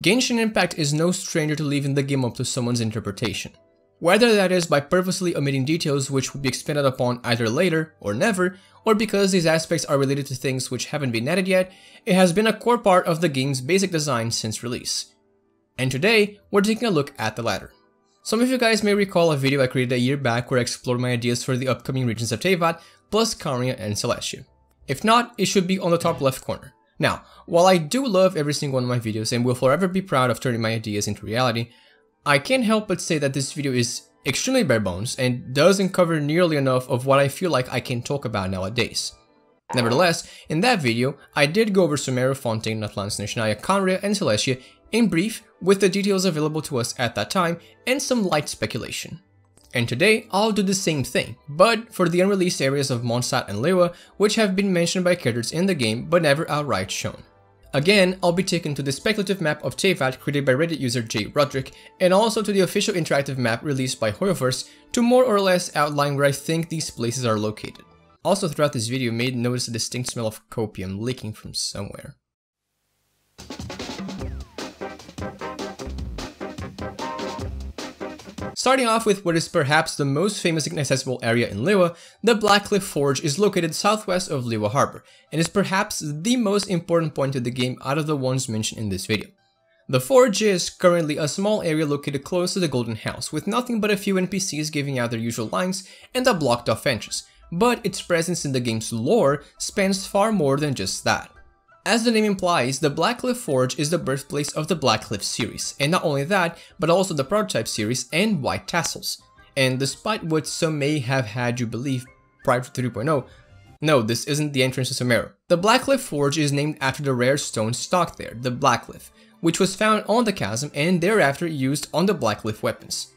Genshin Impact is no stranger to leaving the game up to someone's interpretation. Whether that is by purposely omitting details which would be expanded upon either later or never, or because these aspects are related to things which haven't been added yet, it has been a core part of the game's basic design since release. And today, we're taking a look at the latter. Some of you guys may recall a video I created a year back where I explored my ideas for the upcoming regions of Teyvat, plus Qiaoying and Celestia. If not, it should be on the top left corner. Now, while I do love every single one of my videos and will forever be proud of turning my ideas into reality, I can't help but say that this video is extremely bare bones and doesn't cover nearly enough of what I feel like I can talk about nowadays. Nevertheless, in that video, I did go over Sumeru, Fontaine, Atlantis, Nishaya, Khaenri'ah, and Celestia in brief with the details available to us at that time and some light speculation. And today, I'll do the same thing, but for the unreleased areas of Mondstadt and Liyue, which have been mentioned by characters in the game but never outright shown. Again, I'll be taken to the speculative map of Teyvat created by Reddit user J. Roderick, and also to the official interactive map released by Hoyoverse to more or less outline where I think these places are located. Also throughout this video, you may notice a distinct smell of copium leaking from somewhere. Starting off with what is perhaps the most famous and accessible area in Liyue, the Blackcliff Forge is located southwest of Liyue Harbor, and is perhaps the most important point of the game out of the ones mentioned in this video. The forge is currently a small area located close to the Golden House, with nothing but a few NPCs giving out their usual lines and a blocked off entrance, but its presence in the game's lore spans far more than just that. As the name implies, the Blackcliff Forge is the birthplace of the Blackcliff series, and not only that, but also the Prototype series and White Tassels. And despite what some may have had you believe prior to 3.0, no, this isn't the entrance to Sumeru. The Blackcliff Forge is named after the rare stone stocked there, the Blackcliff, which was found on the chasm and thereafter used on the Blackcliff weapons.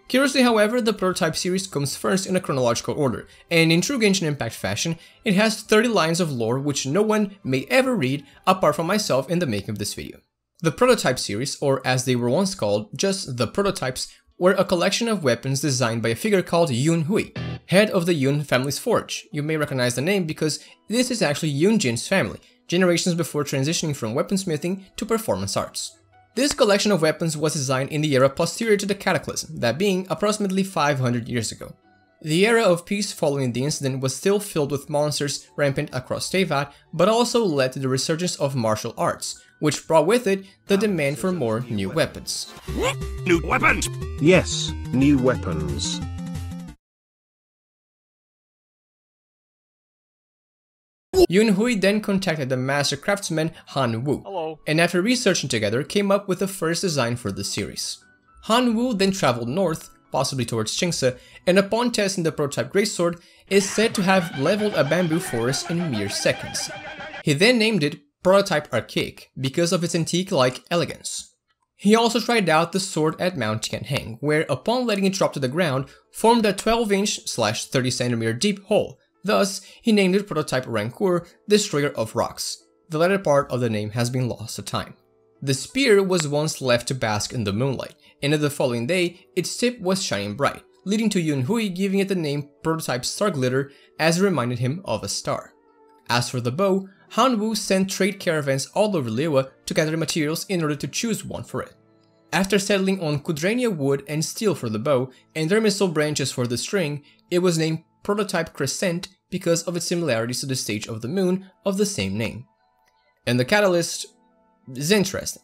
Curiously, however, the Prototype series comes first in a chronological order, and in true Genshin Impact fashion, it has 30 lines of lore which no one may ever read apart from myself in the making of this video. The Prototype series, or as they were once called, just the Prototypes, were a collection of weapons designed by a figure called Yunhui, head of the Yun family's forge. You may recognize the name because this is actually Yunjin's family, generations before transitioning from weaponsmithing to performance arts. This collection of weapons was designed in the era posterior to the Cataclysm, that being approximately 500 years ago. The era of peace following the incident was still filled with monsters rampant across Teyvat, but also led to the resurgence of martial arts, which brought with it the demand for more new weapons. New weapons? Yes, new weapons. Yunhui then contacted the master craftsman Han Wu, and after researching together came up with the first design for the series. Han Wu then traveled north, possibly towards Qingce, and upon testing the prototype greatsword, is said to have leveled a bamboo forest in mere seconds. He then named it Prototype Archaic because of its antique-like elegance. He also tried out the sword at Mount Tianheng, where upon letting it drop to the ground, formed a 12-inch/30cm deep hole. Thus, he named it Prototype Rancor, Destroyer of Rocks. The latter part of the name has been lost to time. The spear was once left to bask in the moonlight, and the following day, its tip was shining bright, leading to Yunhui giving it the name Prototype Star Glitter as it reminded him of a star. As for the bow, Han Wu sent trade caravans all over Liyue to gather materials in order to choose one for it. After settling on Cudrania wood and steel for the bow, and their missile branches for the string, it was named Prototype Crescent because of its similarities to the stage of the moon of the same name. And the catalyst is interesting.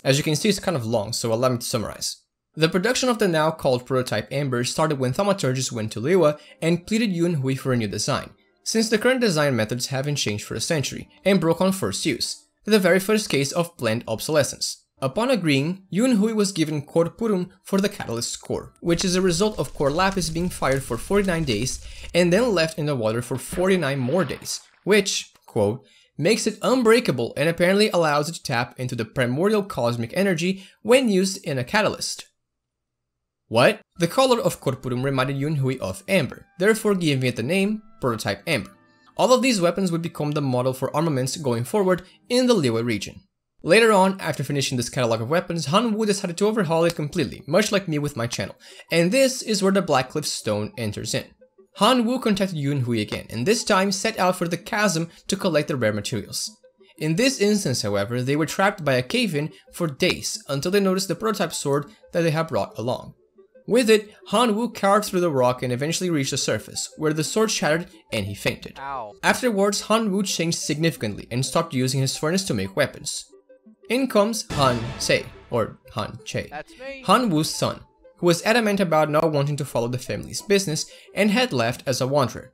As you can see, it's kind of long, so allow me to summarize. The production of the now called Prototype Amber started when Thaumaturgus went to Liyue and pleaded Yunhui for a new design, since the current design methods haven't changed for a century and broke on first use, the very first case of planned obsolescence. Upon agreeing, Yunhui was given Core Purum for the catalyst's core, which is a result of Core Lapis being fired for 49 days and then left in the water for 49 more days, which, quote, makes it unbreakable and apparently allows it to tap into the primordial cosmic energy when used in a catalyst. What? The color of Core Purum reminded Yunhui of Amber, therefore giving it the name Prototype Amber. All of these weapons would become the model for armaments going forward in the Liyue region. Later on, after finishing this catalog of weapons, Han Wu decided to overhaul it completely, much like me with my channel, and this is where the Blackcliff Stone enters in. Han Wu contacted Yunhui again, and this time set out for the chasm to collect the rare materials. In this instance, however, they were trapped by a cave-in for days until they noticed the prototype sword that they had brought along. With it, Han Wu carved through the rock and eventually reached the surface, where the sword shattered and he fainted. Ow. Afterwards, Han Wu changed significantly and stopped using his furnace to make weapons. In comes Han Sei, or Han Che, That's me. Han Wu's son, who was adamant about not wanting to follow the family's business and had left as a wanderer.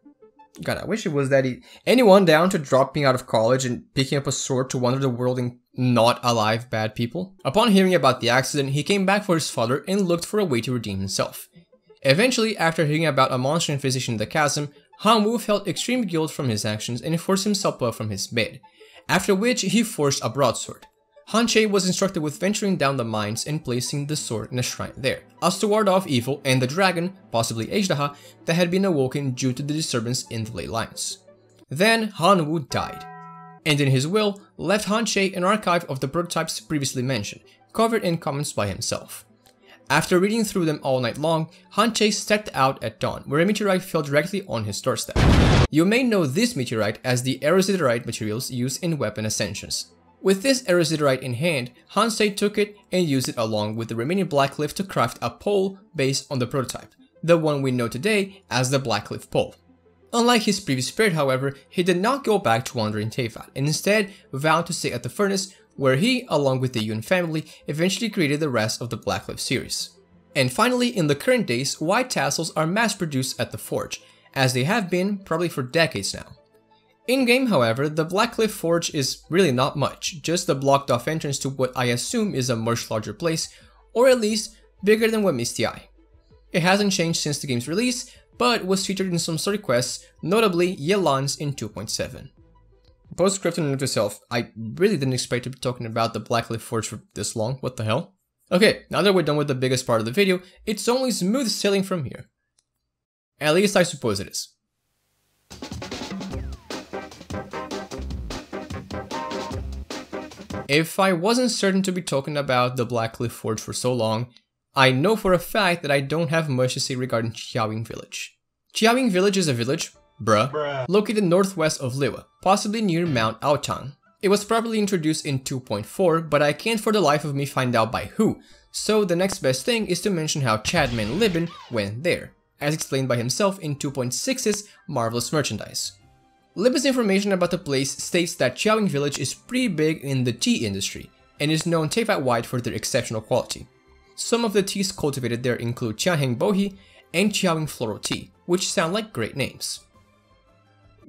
God, I wish it was that anyone down to dropping out of college and picking up a sword to wander the world and not alive bad people? Upon hearing about the accident, he came back for his father and looked for a way to redeem himself. Eventually, after hearing about a monster infestation in the chasm, Han Wu felt extreme guilt from his actions and forced himself up from his bed, after which he forged a broadsword. Han Che was instructed with venturing down the mines and placing the sword in a shrine there, as to ward off evil and the dragon, possibly Ajdaha, that had been awoken due to the disturbance in the ley lines. Then Han Wu died, and in his will left Han Che an archive of the prototypes previously mentioned, covered in comments by himself. After reading through them all night long, Han Che stepped out at dawn, where a meteorite fell directly on his doorstep. You may know this meteorite as the aerosiderite materials used in weapon ascensions. With this aerosiderite in hand, Han Sei took it and used it along with the remaining Blackcliff to craft a pole based on the prototype, the one we know today as the Blackcliff pole. Unlike his previous spirit, however, he did not go back to wandering Teyvat and instead vowed to stay at the furnace, where he, along with the Yun family, eventually created the rest of the Blackcliff series. And finally, in the current days, white tassels are mass-produced at the forge, as they have been probably for decades now. In-game, however, the Blackcliff Forge is really not much, just a blocked-off entrance to what I assume is a much larger place, or at least bigger than what meets the eye. It hasn't changed since the game's release, but was featured in some story quests, notably Yelan's in 2.7. Postscript in and of itself, I really didn't expect to be talking about the Blackcliff Forge for this long, what the hell? Okay, now that we're done with the biggest part of the video, it's only smooth sailing from here. At least I suppose it is. If I wasn't certain to be talking about the Blackcliff Forge for so long, I know for a fact that I don't have much to say regarding Qiaoying Village. Qiaoying Village is a village, located northwest of Liyue, possibly near Mount Aotang. It was properly introduced in 2.4, but I can't for the life of me find out by who, so the next best thing is to mention how Chadman Libin went there, as explained by himself in 2.6's Marvelous Merchandise. Libin's information about the place states that Qiaoying Village is pretty big in the tea industry, and is known Teyvat-wide for their exceptional quality. Some of the teas cultivated there include Qianheng Bohi and Qiaoying Floral Tea, which sound like great names.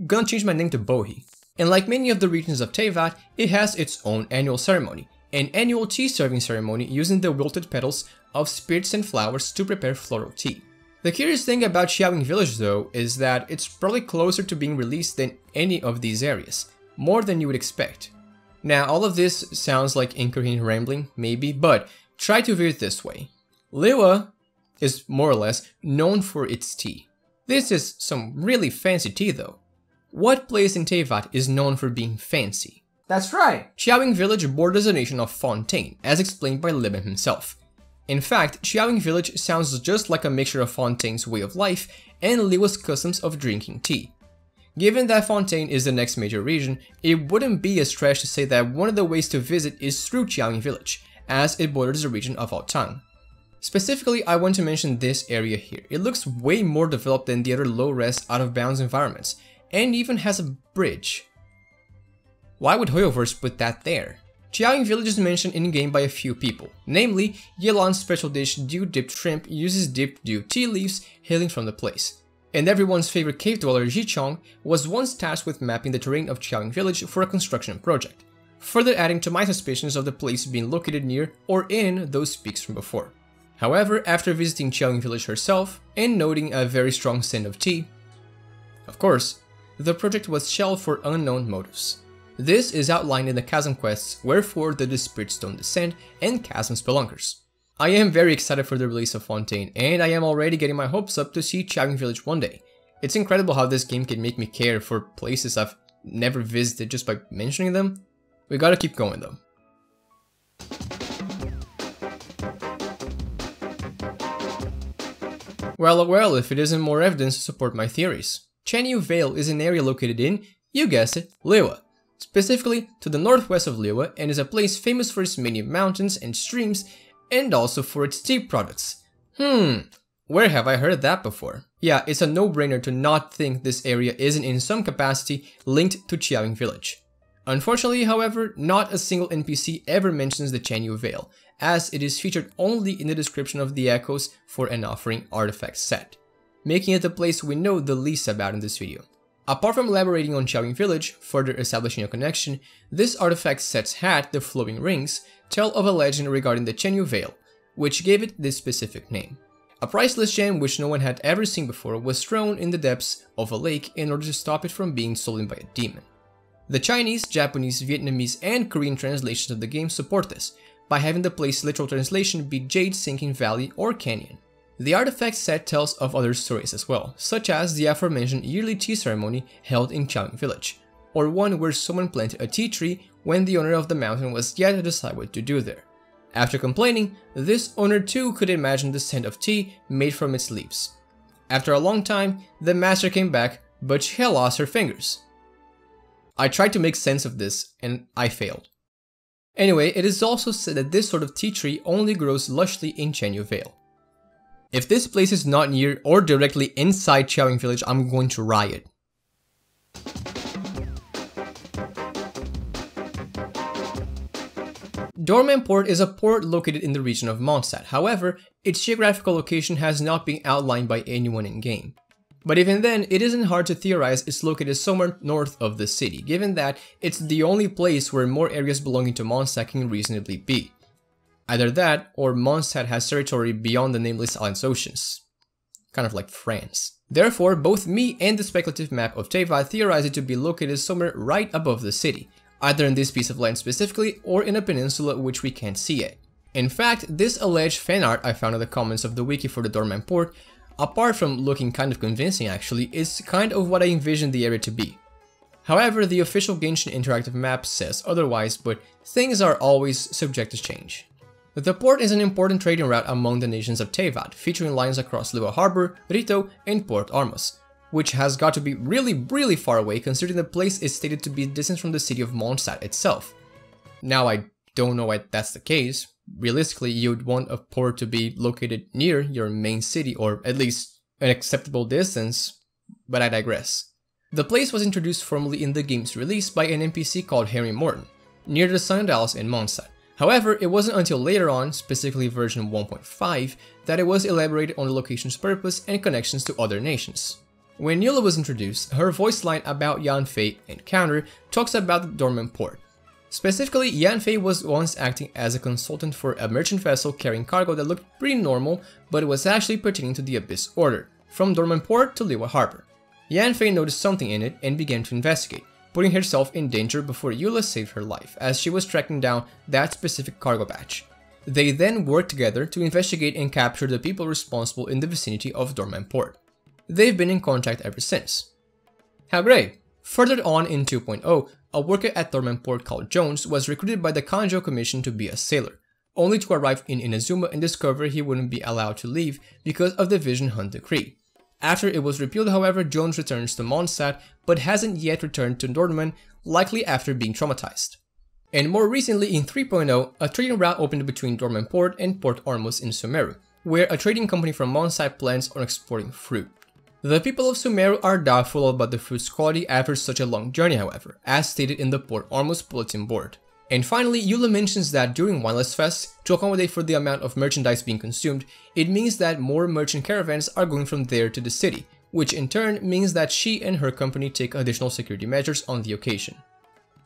Gonna change my name to Bohi. And like many of the regions of Teyvat, it has its own annual ceremony, an annual tea serving ceremony using the wilted petals of spirits and flowers to prepare floral tea. The curious thing about Qiaoying Village though is that it's probably closer to being released than any of these areas, more than you would expect. Now all of this sounds like incoherent rambling, maybe, but try to view it this way. Liyue is more or less known for its tea. This is some really fancy tea though. What place in Teyvat is known for being fancy? That's right! Qiaoying Village borders a nation of Fontaine, as explained by Libin himself. In fact, Qiaoying Village sounds just like a mixture of Fontaine's way of life and Liyue's customs of drinking tea. Given that Fontaine is the next major region, it wouldn't be a stretch to say that one of the ways to visit is through Qiaoying Village, as it borders the region of Aotang. Specifically, I want to mention this area here. It looks way more developed than the other low-res, out-of-bounds environments, and even has a bridge. Why would Hoyoverse put that there? Qiaoying Village is mentioned in-game by a few people, namely, Yelan's special dish dew-dipped shrimp uses dipped dew tea leaves hailing from the place. And everyone's favorite cave dweller Jichong was once tasked with mapping the terrain of Qiaoying Village for a construction project, further adding to my suspicions of the place being located near or in those peaks from before. However, after visiting Qiaoying Village herself, and noting a very strong scent of tea, of course, the project was shelved for unknown motives. This is outlined in the Chasm quests Wherefore the Disparate Stone Descend and Chasm Spelunkers. I am very excited for the release of Fontaine, and I am already getting my hopes up to see Qiaoying Village one day. It's incredible how this game can make me care for places I've never visited just by mentioning them. We gotta keep going though. Well, if it isn't more evidence to support my theories. Chenyu Vale is an area located in, you guessed it, Liyue. specifically to the northwest of Liyue, and is a place famous for its many mountains and streams, and also for its tea products. Where have I heard that before? Yeah, it's a no-brainer to not think this area isn't in some capacity linked to Qiaoying Village. Unfortunately, however, not a single NPC ever mentions the Chenyu Vale, as it is featured only in the description of the echoes for an offering artifact set, making it the place we know the least about in this video. Apart from elaborating on Qiaoying Village, further establishing a connection, this artifact set's hat, the flowing rings, tell of a legend regarding the Chenyu Vale, which gave it this specific name. A priceless gem which no one had ever seen before was thrown in the depths of a lake in order to stop it from being stolen by a demon. The Chinese, Japanese, Vietnamese, and Korean translations of the game support this, by having the place's literal translation be Jade Sinking Valley or Canyon. The artifact set tells of other stories as well, such as the aforementioned yearly tea ceremony held in Qiaoying Village, or one where someone planted a tea tree when the owner of the mountain was yet to decide what to do there. After complaining, this owner too could imagine the scent of tea made from its leaves. After a long time, the master came back, but she had lost her fingers. I tried to make sense of this, and I failed. Anyway, it is also said that this sort of tea tree only grows lushly in Chenyu Vale. If this place is not near or directly inside Qiaoying Village, I'm going to riot. Dornman Port is a port located in the region of Mondstadt. However, its geographical location has not been outlined by anyone in-game. But even then, it isn't hard to theorize it's located somewhere north of the city, given that it's the only place where more areas belonging to Mondstadt can reasonably be. Either that, or Mondstadt has territory beyond the nameless island's oceans. Kind of like France. Therefore, both me and the speculative map of Teyvat theorize it to be located somewhere right above the city, either in this piece of land specifically, or in a peninsula which we can't see yet. In fact, this alleged fan art I found in the comments of the wiki for the Dornman Port, apart from looking kind of convincing actually, is kind of what I envisioned the area to be. However, the official Genshin interactive map says otherwise, but things are always subject to change. The port is an important trading route among the nations of Teyvat, featuring lines across Liyue Harbor, Rito, and Port Ormus, which has got to be really far away considering the place is stated to be distant from the city of Mondstadt itself. Now, I don't know why that's the case. Realistically, you'd want a port to be located near your main city, or at least an acceptable distance, but I digress. The place was introduced formally in the game's release by an NPC called Henry Morton, near the Sundials in Mondstadt. However, it wasn't until later on, specifically version 1.5, that it was elaborated on the location's purpose and connections to other nations. When Liyue was introduced, her voice line about Yanfei encounter talks about the Dornman Port. Specifically, Yanfei was once acting as a consultant for a merchant vessel carrying cargo that looked pretty normal, but it was actually pertaining to the Abyss Order, from Dornman Port to Liyue Harbor. Yanfei noticed something in it and began to investigate, putting herself in danger before Eula saved her life, as she was tracking down that specific cargo batch. They then worked together to investigate and capture the people responsible in the vicinity of Dornman Port. They've been in contact ever since. How great! Further on in 2.0, a worker at Dornman Port called Jones was recruited by the Kanjo Commission to be a sailor, only to arrive in Inazuma and discover he wouldn't be allowed to leave because of the Vision Hunt decree. After it was repealed, however, Jones returns to Mondstadt, but hasn't yet returned to Dornman, likely after being traumatized. And more recently, in 3.0, a trading route opened between Dornman Port and Port Ormus in Sumeru, where a trading company from Mondstadt plans on exporting fruit. The people of Sumeru are doubtful about the fruit's quality after such a long journey, however, as stated in the Port Ormus bulletin board. And finally, Eula mentions that during Wineless Fest, to accommodate for the amount of merchandise being consumed, it means that more merchant caravans are going from there to the city, which in turn means that she and her company take additional security measures on the occasion.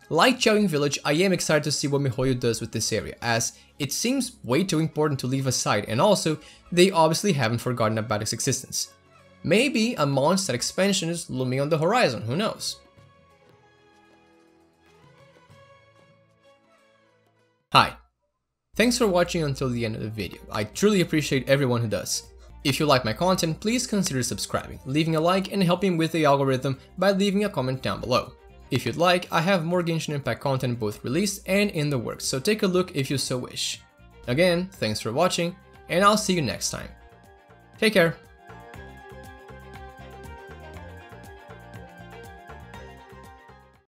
Like Qiaoying Village, I am excited to see what miHoYo does with this area, as it seems way too important to leave aside, and also, they obviously haven't forgotten about its existence. Maybe a Mondstadt expansion is looming on the horizon, who knows? Hi, thanks for watching until the end of the video. I truly appreciate everyone who does. If you like my content, please consider subscribing, leaving a like, and helping with the algorithm by leaving a comment down below. If you'd like, I have more Genshin Impact content both released and in the works, so take a look if you so wish. Again, thanks for watching, and I'll see you next time. Take care!